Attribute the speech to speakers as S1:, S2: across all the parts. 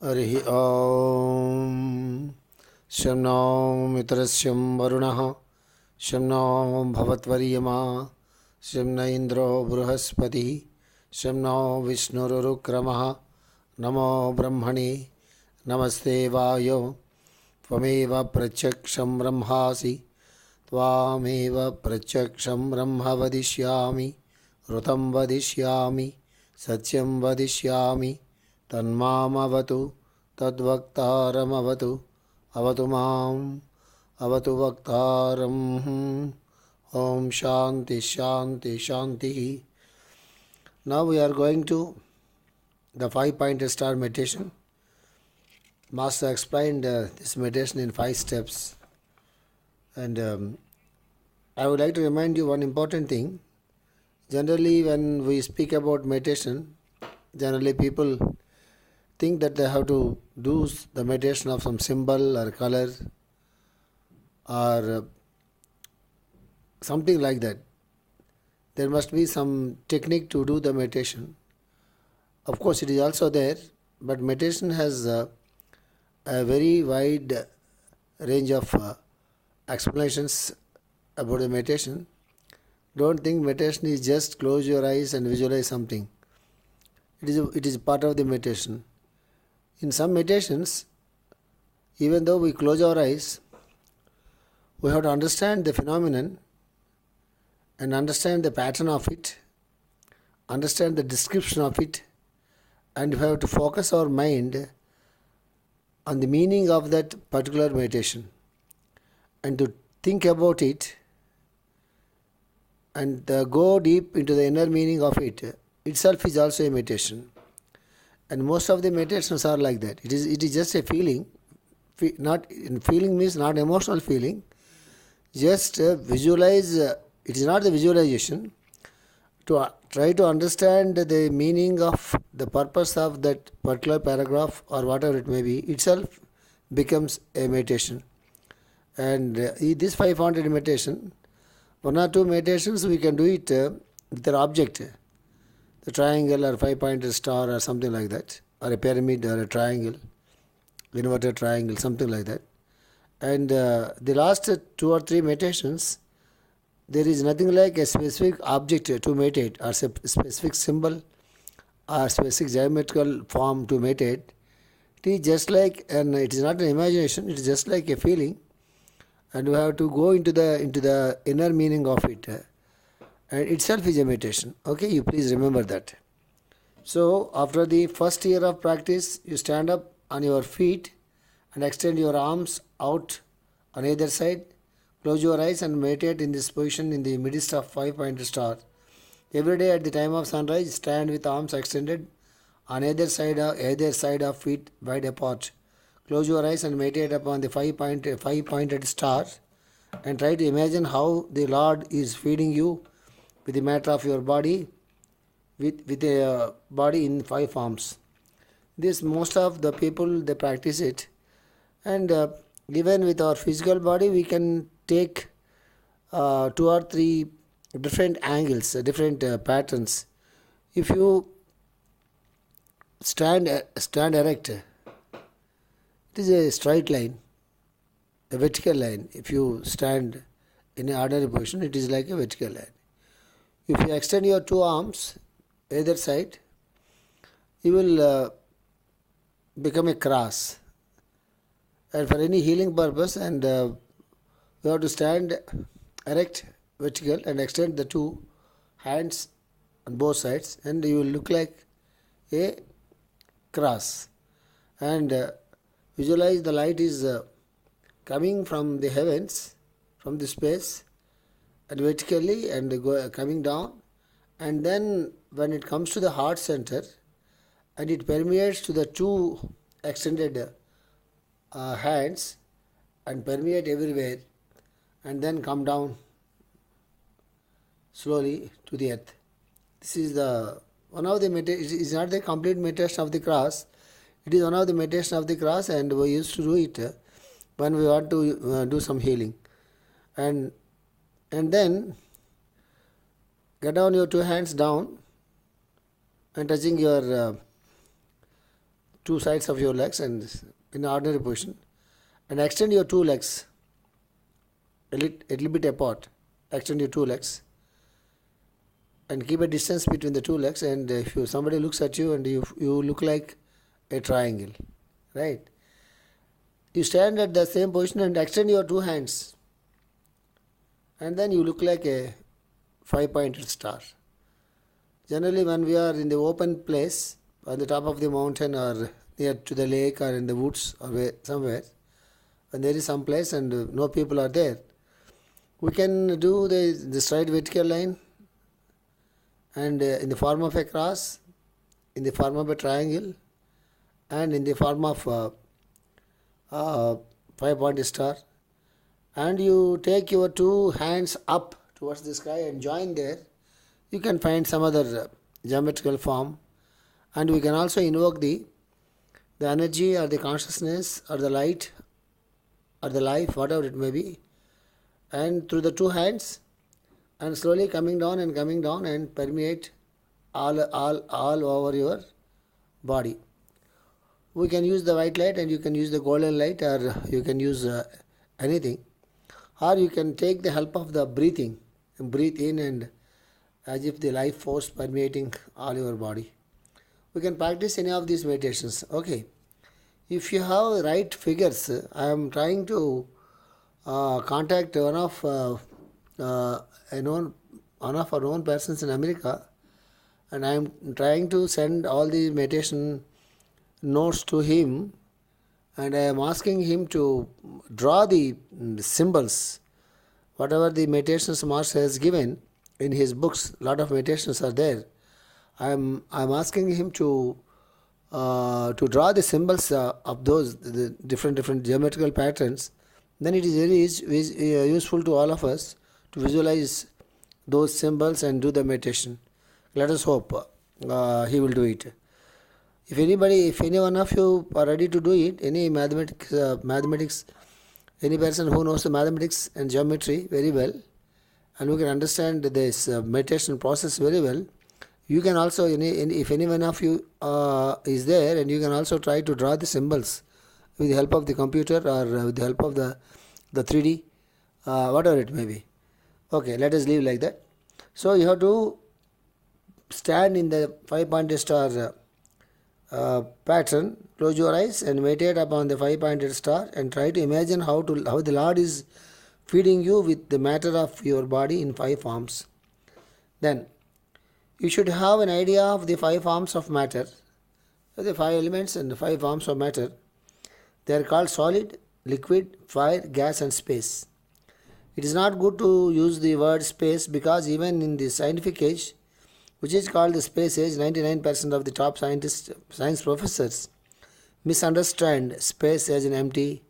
S1: हरिः ॐ शं नो मित्रस्यं वरुणः शं नो भवत्वर्यमा शं न इन्द्रो बृहस्पतिः शं नो विष्णुरुक्रमः नमो ब्रह्मणे नमस्ते वायो त्वमेव प्रत्यक्षं ब्रह्मासि त्वामेव प्रत्यक्षं ब्रह्म वदिष्यामि ऋतं वदिष्यामि सत्यं वदिष्यामि तन्मामवतु तद्वक्तारमवतु अवतु माम् अवतु वक्तारम् ॐ शान्ति शान्ति शान्तिः. Now we are going to the 5-point star meditation. Master explained this meditation in 5 steps, and I would like to remind you one important thing. Generally, when we speak about meditation, generally people think that they have to do the meditation of some symbol or color or something like that. There must be some technique to do the meditation. Of course, it is also there, but meditation has a very wide range of explanations about the meditation. Don't think meditation is just close your eyes and visualize something. It is part of the meditation. In some meditations, even though we close our eyes, we have to understand the phenomenon and understand the pattern of it, understand the description of it, and we have to focus our mind on the meaning of that particular meditation and to think about it and go deep into the inner meaning of it itself is also a meditation. And most of the meditations are like that. It is just a feeling. Not feeling means not emotional feeling. Just visualize. It is not the visualization. To try to understand the meaning of the purpose of that particular paragraph or whatever it may be itself becomes a meditation. And this 500 meditation, 1 or 2 meditations we can do it with an object. The triangle or 5-pointed star or something like that, or a pyramid or a triangle, inverted triangle, something like that. And the last 2 or 3 meditations, there is nothing like a specific object to meditate or specific symbol or specific geometrical form to meditate. It is just like, and it is not an imagination, it is just like a feeling, and we have to go into the inner meaning of it. And itself is a meditation. Okay, you please remember that. So, after the first year of practice, you stand up on your feet and extend your arms out on either side. Close your eyes and meditate in this position in the midst of 5-pointed star. Every day at the time of sunrise, stand with arms extended on either side of feet wide apart. Close your eyes and meditate upon the 5-pointed star and try to imagine how the Lord is feeding you with the matter of your body, with a body in 5 forms. This most of the people they practice it, and even with our physical body we can take 2 or 3 different angles, different patterns. If you stand erect, it is a straight line, a vertical line. If you stand in an ordinary position, it is like a vertical line. If you extend your 2 arms either side, you will become a cross. And for any healing purpose, and you have to stand erect, vertical, and extend the 2 hands on both sides, and you will look like a cross. And visualize the light is coming from the heavens, from the space, and vertically and coming down, and then when it comes to the heart center and it permeates to the 2 extended hands and permeate everywhere and then come down slowly to the earth. This is the one of the meditation. It is not the complete meditation of the cross. It is one of the meditation of the cross, and we used to do it when we want to do some healing. And then get down your 2 hands down and touching your two sides of your legs and in ordinary position, and extend your two legs a little bit apart. Extend your two legs and keep a distance between the two legs, and if somebody looks at you and you look like a triangle, right? You stand at the same position and extend your two hands, and then you look like a 5-pointed star. Generally, when we are in the open place, on the top of the mountain or near to the lake or in the woods or somewhere, when there is some place and no people are there, we can do the straight vertical line, and in the form of a cross, in the form of a triangle, and in the form of 5-pointed star. And you take your two hands up towards the sky and join there. You can find some other geometrical form, and we can also invoke the energy or the consciousness or the light or the life, whatever it may be, and through the two hands, and slowly coming down and permeate all over your body. We can use the white light, and you can use the golden light, or you can use anything, or you can take the help of the breathing and breathe in, and as if the life force permeating all your body. We can practice any of these meditations. Okay, if you have right figures, I am trying to contact one of our known persons in America, and I am trying to send all the meditation notes to him, and I am asking him to draw the symbols, whatever the meditations Master has given in his books. A lot of meditations are there. I am asking him to draw the symbols of those the different geometrical patterns. Then it is very useful to all of us to visualize those symbols and do the meditation. Let us hope he will do it. If any one of you are ready to do it, any mathematics, any person who knows the mathematics and geometry very well, and who can understand this meditation process very well, you can also, if any one of you is there, and you can also try to draw the symbols with the help of the computer or with the help of the 3D, whatever it may be. Okay, let us leave like that. So you have to stand in the 5-pointed star pattern, close your eyes and meditate upon the 5-pointed star, and try to imagine how the Lord is feeding you with the matter of your body in 5 forms. Then you should have an idea of the 5 forms of matter, the 5 elements and the 5 forms of matter. They are called solid, liquid, fire, gas and space. It is not good to use the word space, because even in the scientific age, which is called the space age, 99% of the top science professors misunderstand space as an empty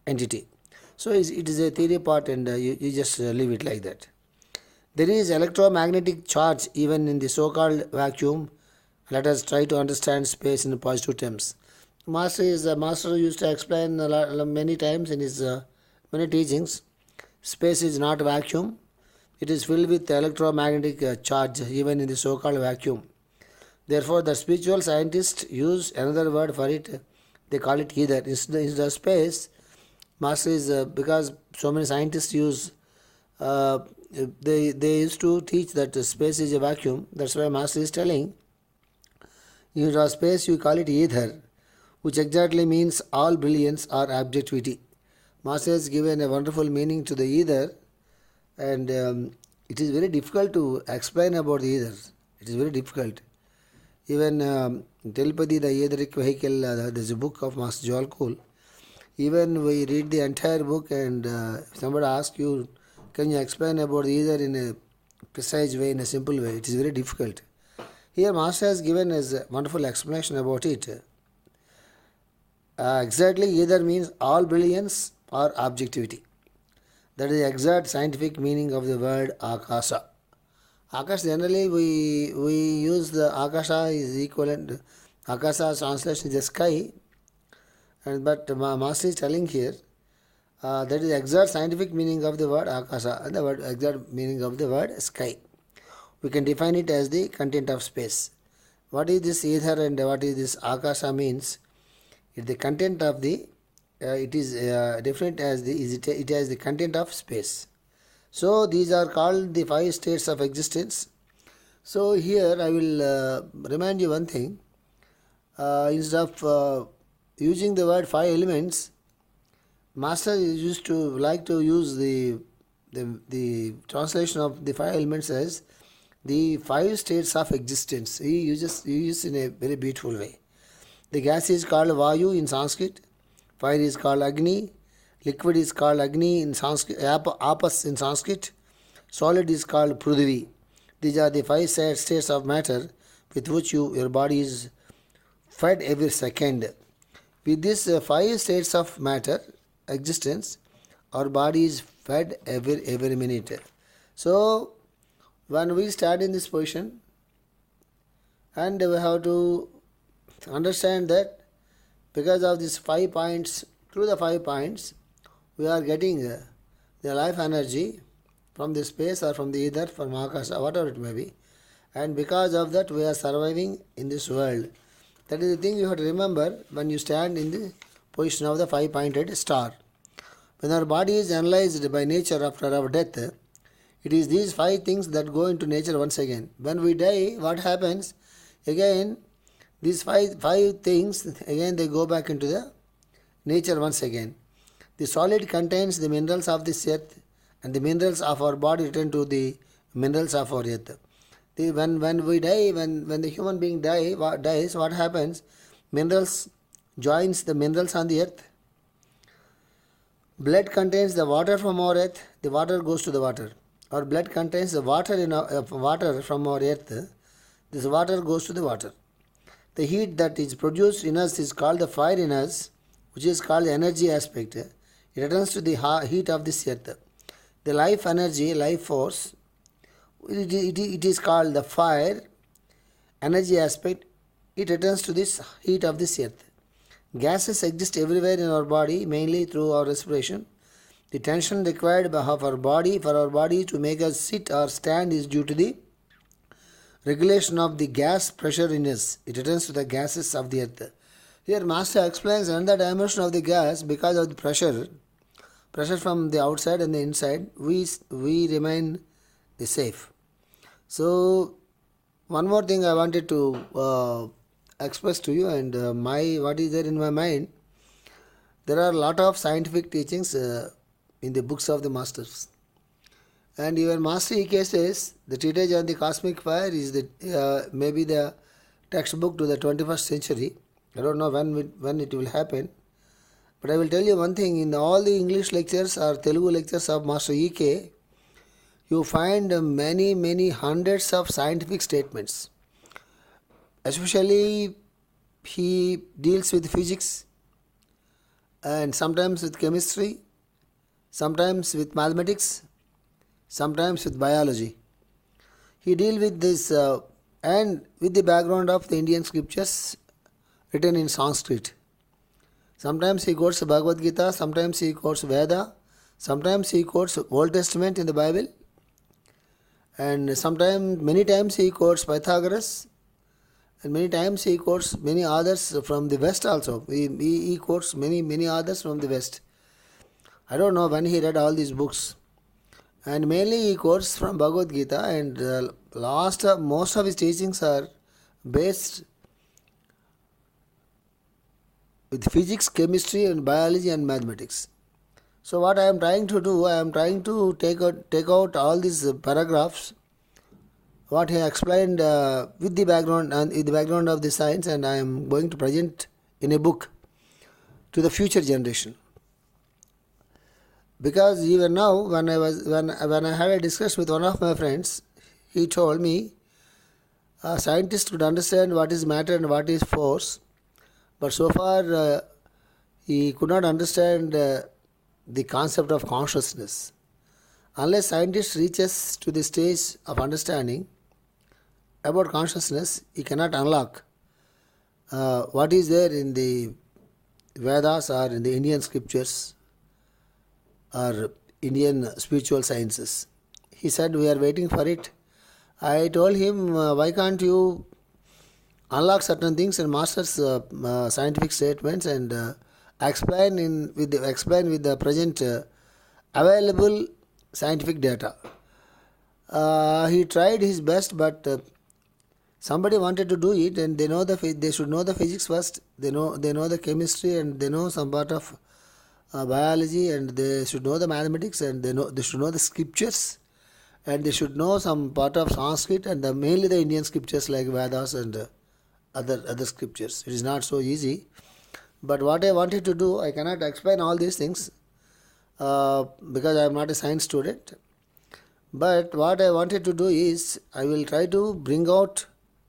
S1: entity. So it is a theory part, and you just leave it like that. There is electromagnetic charge even in the so-called vacuum. Let us try to understand space in positive terms. Master used to explain many times in his many teachings. Space is not a vacuum. It is filled with electromagnetic charge even in the so-called vacuum. Therefore, the spiritual scientists use another word for it. They call it ether. Instead of space, Master is because so many scientists use. They used to teach that space is a vacuum. That's why Master is telling, in your space you call it ether, which exactly means all brilliance or objectivity. Master has given a wonderful meaning to the ether, and it is very difficult to explain about the ether. It is very difficult. Even Telepathy, the etheric vehicle, there's a book of Master Joel Cool. Even we read the entire book, and if somebody asks you, can you explain about the ether in a precise way, in a simple way? It is very difficult. Here Master has given us a wonderful explanation about it. Exactly, ether means all brilliance or objectivity. That is the exact scientific meaning of the word Akasha. Akasha, generally we use the Akasha is equivalent. Akasha translation is the sky, but Master is telling here that is the exact scientific meaning of the word Akasha and the exact meaning of the word sky. We can define it as the content of space. What is this ether and what is this Akasha means? The content of the it is different as it has the content of space. So these are called the five states of existence. So here I will remind you one thing. Instead of using the word five elements, Master used to like to use the translation of the five elements as the five states of existence. He uses in a very beautiful way. The gas is called Vayu in Sanskrit, fire is called Agni, liquid is called Agni in Sanskrit, Apas in Sanskrit, solid is called Prudhivi. These are the five states of matter with which your body is fed every second. With these five states of matter existence, our body is fed every minute. So when we start in this position, and we have to understand that because of these 5 points, through the 5 points, we are getting the life energy from the space or from the ether, from Akasha, whatever it may be. And because of that, we are surviving in this world. That is the thing you have to remember when you stand in the position of the 5-pointed star. When our body is analyzed by nature after our death, it is these 5 things that go into nature once again. When we die, what happens? Again, these five things, again they go back into the nature once again. The solid contains the minerals of this earth, and the minerals of our body return to the minerals of our earth. When we die, when the human being dies, what happens? Minerals joins the minerals on the earth. Blood contains the water from our earth. The water goes to the water. Our blood contains the water water from our earth. This water goes to the water. The heat that is produced in us is called the fire in us, which is called the energy aspect. It returns to the heat of this earth. The life energy, life force, it is called the fire, energy aspect. It returns to this heat of this earth. Gases exist everywhere in our body, mainly through our respiration. The tension required for our body to make us sit or stand is due to the regulation of the gas pressure in us. It returns to the gases of the earth. Here Master explains another dimension of the gas because of the pressure from the outside and the inside, we remain safe. So one more thing I wanted to express to you, and what is there in my mind. There are a lot of scientific teachings in the books of the masters. And even Master E.K. says the treatise on the cosmic fire is maybe the textbook to the 21st century. I don't know when it will happen. But I will tell you one thing, in all the English lectures or Telugu lectures of Master E.K., you find many hundreds of scientific statements. Especially he deals with physics and sometimes with chemistry, sometimes with mathematics, sometimes with biology. He deals with this and with the background of the Indian scriptures written in Sanskrit. Sometimes he quotes Bhagavad Gita, sometimes he quotes Veda, sometimes he quotes Old Testament in the Bible, and many times he quotes Pythagoras, and many times he quotes many others from the West also. He quotes many others from the West. I don't know when he read all these books. And mainly he quotes from Bhagavad Gita, and most of his teachings are based with physics, chemistry and biology and mathematics. So what I am trying to do, I am trying to take out all these paragraphs, what he explained with the background of the science, and I am going to present in a book to the future generation. Because even now, when I had a discussion with one of my friends, he told me a scientist could understand what is matter and what is force, but so far he could not understand the concept of consciousness. Unless scientist reaches to the stage of understanding about consciousness, he cannot unlock what is there in the Vedas or in the Indian scriptures or Indian spiritual sciences. He said, we are waiting for it. I told him, why can't you unlock certain things and masters scientific statements and explain with the present available scientific data. He tried his best, but somebody wanted to do it, and they should know the physics first. They know the chemistry, and they know some part of biology, and they should know the mathematics, and they should know the scriptures, and they should know some part of Sanskrit, and mainly the Indian scriptures like Vedas and other scriptures. It is not so easy. But what I wanted to do, I cannot explain all these things because I am not a science student. But what I wanted to do is, I will try to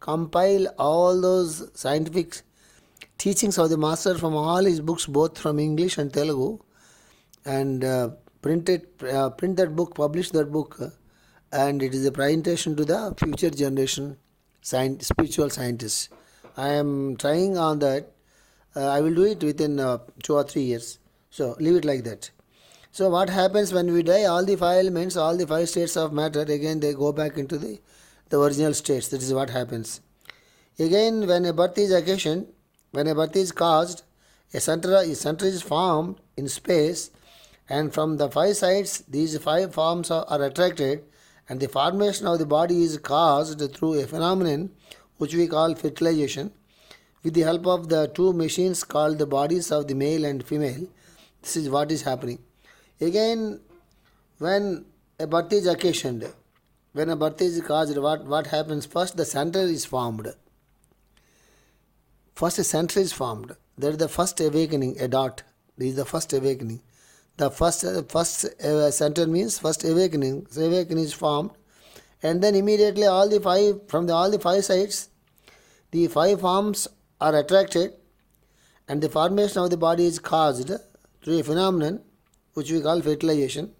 S1: compile all those scientific teachings of the master from all his books, both from English and Telugu, and print that book, publish that book, and it is a presentation to the future generation spiritual scientists. I am trying on that. I will do it within 2 or 3 years. So leave it like that. So what happens when we die? All the 5 elements, all the 5 states of matter, again they go back into the original states. That is what happens. Again, when a birth is occasioned, when a birth is caused, a center is formed in space, and from the 5 sides, these 5 forms are attracted, and the formation of the body is caused through a phenomenon which we call fertilization, with the help of the 2 machines called the bodies of the male and female. This is what is happening. Again, when a birth is occasioned, when a birth is caused, what happens? First, the center is formed. First, a center is formed. That is the first awakening, a dot. This is the first awakening. The first center means first awakening. The awakening is formed, and then immediately all the 5 sides, the 5 forms are attracted, and the formation of the body is caused through a phenomenon which we call fertilization,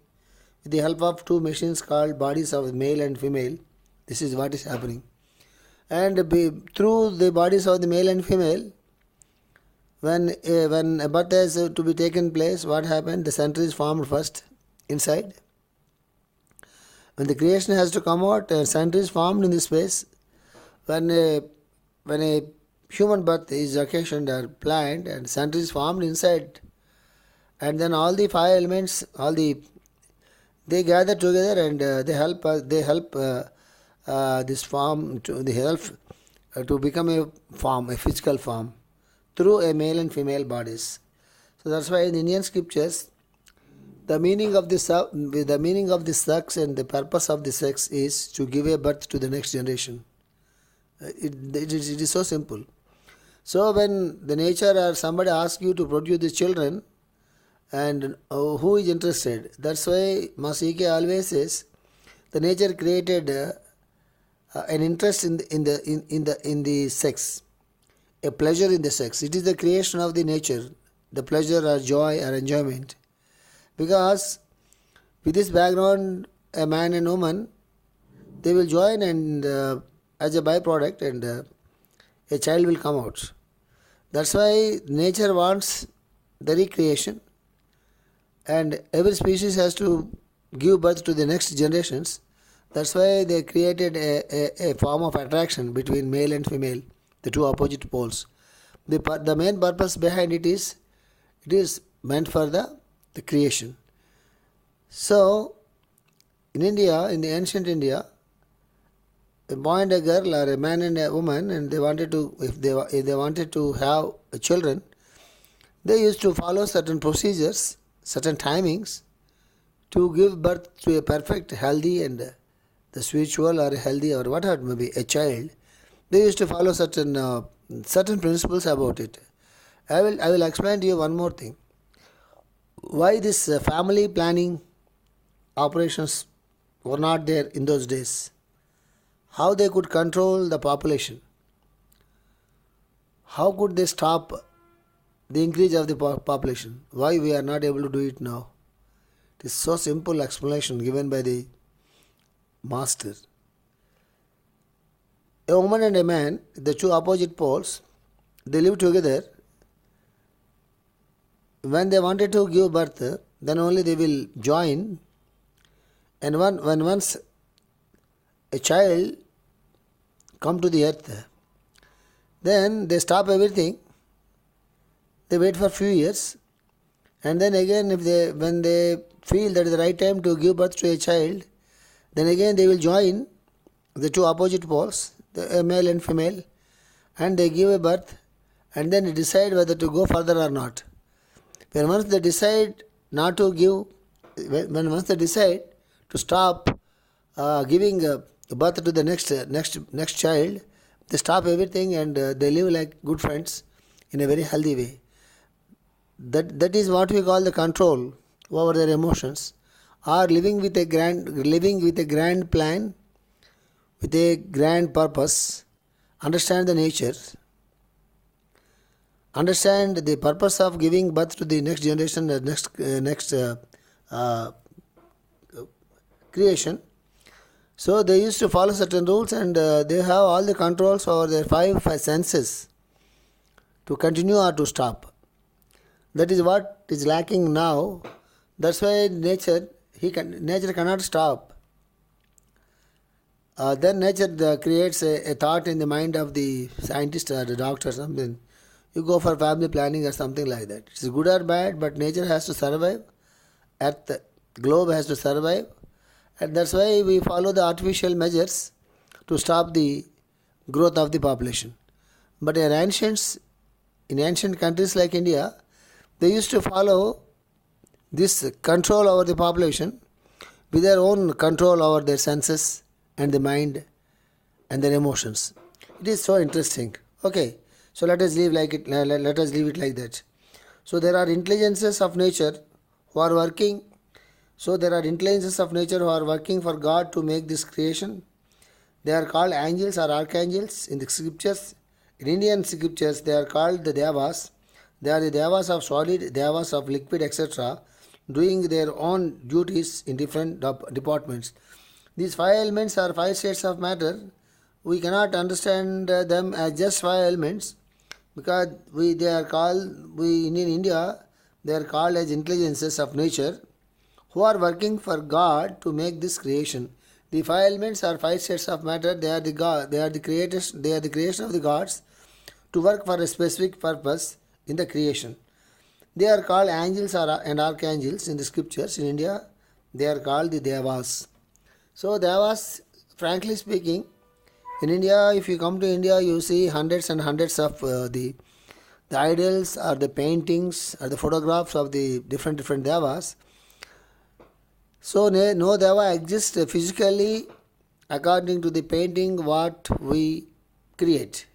S1: with the help of 2 machines called bodies of male and female. This is what is happening. And through the bodies of the male and female, when a birth has to be taken place, what happened? The center is formed first inside. When the creation has to come out, a center is formed in this space. When a human birth is occasioned or planned, and center is formed inside, and then all the 5 elements, they gather together, and they help this form to become a form, a physical form, through a male and female bodies. So that's why in Indian scriptures, the meaning of the sex and the purpose of the sex is to give a birth to the next generation. It is so simple. So when the nature or somebody asks you to produce the children, and who is interested? That's why Masike always says the nature created an interest in the sex, a pleasure in the sex. It is the creation of the nature, the pleasure or joy or enjoyment. Because with this background, a man and woman, they will join, and as a byproduct, and a child will come out. That's why nature wants the recreation, and every species has to give birth to the next generations. That's why they created a form of attraction between male and female, the 2 opposite poles. The main purpose behind it is meant for the creation. So in India, in the ancient India, a boy and a girl, or a man and a woman, and they wanted to, if they wanted to have children, they used to follow certain procedures, certain timings, to give birth to a perfect, healthy, and the spiritual or healthy or whatever it may be, a child. They used to follow certain principles about it. I will explain to you one more thing. Why this family planning operations were not there in those days. How they could control the population. How could they stop the increase of the population? Why we are not able to do it now? It is so simple explanation given by the master. A woman and a man, the 2 opposite poles, they live together. When they wanted to give birth, then only they will join. And when once a child come to the earth, Then they stop everything. They wait for few years, and then again, when they feel that is the right time to give birth to a child, then again they will join the two opposite poles, the male and female, and they give a birth, and then they decide whether to go further or not. When once they decide not to give, when once they decide to stop giving birth to the next child, they stop everything and they live like good friends in a very healthy way. That is what we call the control over their emotions, or living with a grand plan, with a grand purpose. Understand the nature, understand the purpose of giving birth to the next generation, the next creation. So they used to follow certain rules, and they have all the controls over their five senses to continue or to stop. That is what is lacking now. That's why nature cannot stop. Then nature creates a thought in the mind of the scientist or the doctor or something. You go for family planning or something like that. It's good or bad, but nature has to survive. Earth, globe has to survive. And that's why we follow the artificial measures to stop the growth of the population. But in ancient countries like India, they used to follow this control over the population with their own control over their senses and the mind and their emotions. It is so interesting. Okay, so let us leave it like that. So there are intelligences of nature who are working. So there are intelligences of nature who are working for God to make this creation. They are called angels or archangels in the scriptures. In Indian scriptures, they are called the devas. They are the devas of solid, devas of liquid, etc., doing their own duties in different departments. These five elements are five states of matter. We cannot understand them as just five elements, because in India, they are called as intelligences of nature who are working for God to make this creation. The five elements are five states of matter. They are the creation of the gods to work for a specific purpose in the creation. They are called angels and archangels in the scriptures. In India, they are called the devas. So devas, frankly speaking, in India, if you come to India, you see hundreds and hundreds of the idols or the paintings or the photographs of the different devas. So no deva exists physically according to the painting what we create.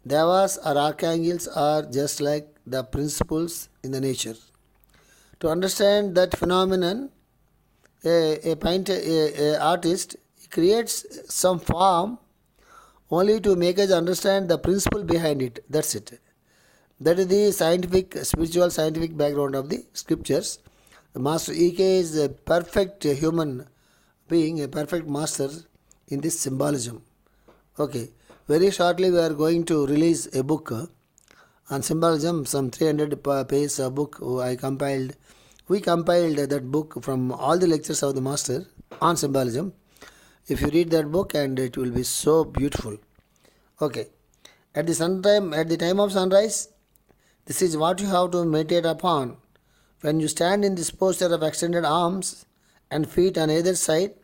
S1: Devas or archangels are just like the principles in the nature. To understand that phenomenon, a artist creates some form only to make us understand the principle behind it. That's it. That is the spiritual scientific background of the scriptures. The Master E.K. is a perfect human being, a perfect master in this symbolism. Okay, very shortly we are going to release a book on symbolism, some 300 pages book we compiled that book from all the lectures of the Master on symbolism. If you read that book, and it will be so beautiful. Okay, at the time of sunrise, this is what you have to meditate upon. When you stand in this posture of extended arms and feet on either side,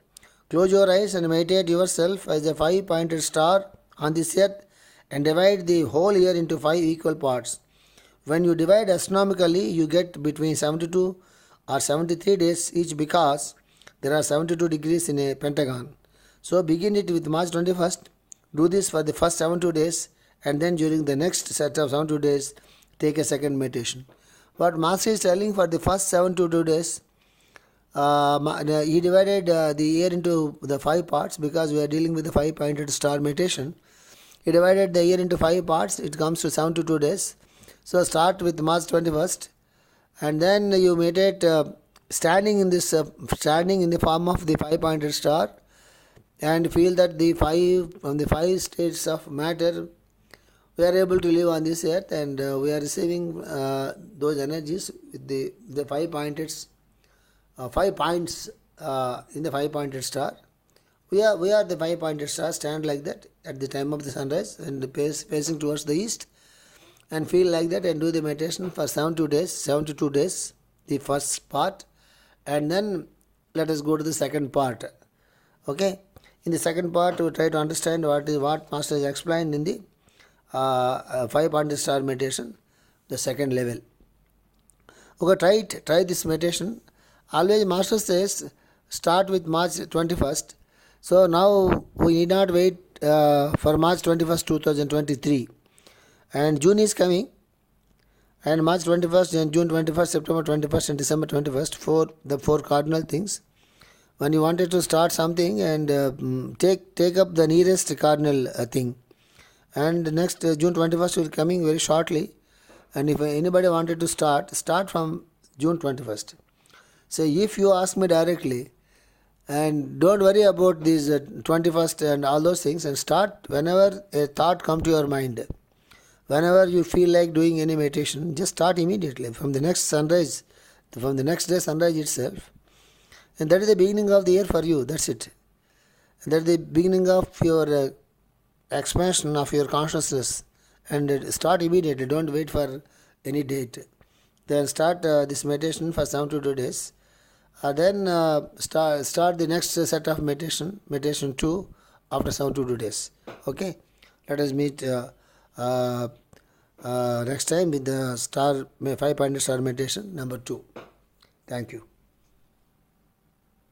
S1: close your eyes and meditate yourself as a 5-pointed star on this earth, and divide the whole year into 5 equal parts. When you divide astronomically, you get between 72 or 73 days each, because there are 72 degrees in a pentagon. So begin it with March 21st. Do this for the first 72 days, and then during the next set of 72 days, take a second meditation. But Master is telling for the first 72 days, he divided the year into the 5 parts, because we are dealing with the 5-pointed star meditation. He divided the year into 5 parts. It comes to 72 days. So start with March 21st, and then you meditate standing in the form of the 5-pointed star, and feel that from the 5 states of matter, we are able to live on this earth, and we are receiving those energies with the 5 points in the 5-pointed star. We are the 5-pointed star. Stand like that at the time of the sunrise and facing towards the east, and feel like that and do the meditation for 72 days, the first part, and then let us go to the second part. Okay, in the second part we try to understand what master has explained in the 5-pointed star meditation, the second level. Okay, try this meditation. Always master says start with March 21st. So now we need not wait for March 21st, 2023. And June is coming. And March 21st and June 21st, September 21st and December 21st, the four cardinal things. When you wanted to start something and take up the nearest cardinal thing. And next June 21st will coming very shortly. And if anybody wanted to start from June 21st. So if you ask me directly, and don't worry about these 21st and all those things, and start whenever a thought come to your mind. Whenever you feel like doing any meditation, just start immediately from the next sunrise, from the next day sunrise itself. And that is the beginning of the year for you, that's it. And that is the beginning of your expansion of your consciousness. And start immediately, don't wait for any date. Then start this meditation for 72 days. Then start the next set of meditation 2 after 72 days. Okay, let us meet next time with the 5-pointed star meditation number 2. Thank you.